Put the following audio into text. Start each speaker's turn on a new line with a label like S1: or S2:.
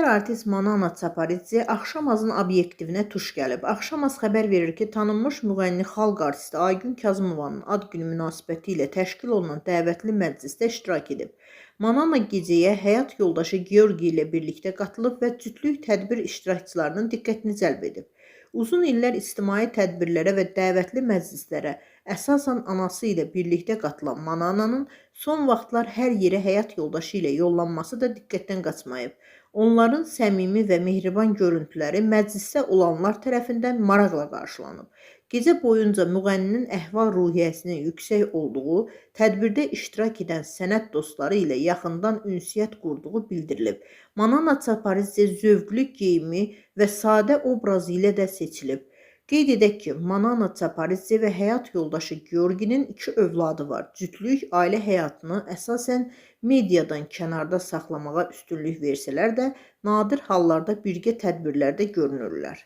S1: artist Manana Çaparidze Axşamazın obyektivinə tuş gəlib. Axşamaz xəbər verir ki, tanınmış müğənni xalq artisti Aygün Kazımovanın ad günü münasibəti ilə təşkil olunan dəvətli məclisdə iştirak edib. Manana gecəyə həyat yoldaşı Georgi ilə birlikdə qatılıb və cütlük tədbir iştirakçılarının diqqətini cəlb edib. Uzun illər ictimai tədbirlərə və dəvətli məclislərə əsasən anası ilə birlikdə qatılan Manananın son vaxtlar hər yerə həyat yoldaşı ilə yollanması da diqqətdən qaçmayıb. Onların səmimi və mehriban görüntüləri məclisdə olanlar tərəfindən maraqla qarşılanıb. Gecə boyunca müğənninin əhval-ruhiyyəsinin yüksək olduğu, tədbirdə iştirak edən sənət dostları ilə yaxından ünsiyyət qurduğu bildirilib. Manana Çaparidze zövqlü geyimi və sadə obrazı ilə də seçilib. Qeyd edək ki, Manana Çaparidze və həyat yoldaşı Georginin 2 övladı var. Cütlük ailə həyatını əsasən mediadan kənarda saxlamağa üstünlük versələr də, nadir hallarda birgə tədbirlərdə görünürlər.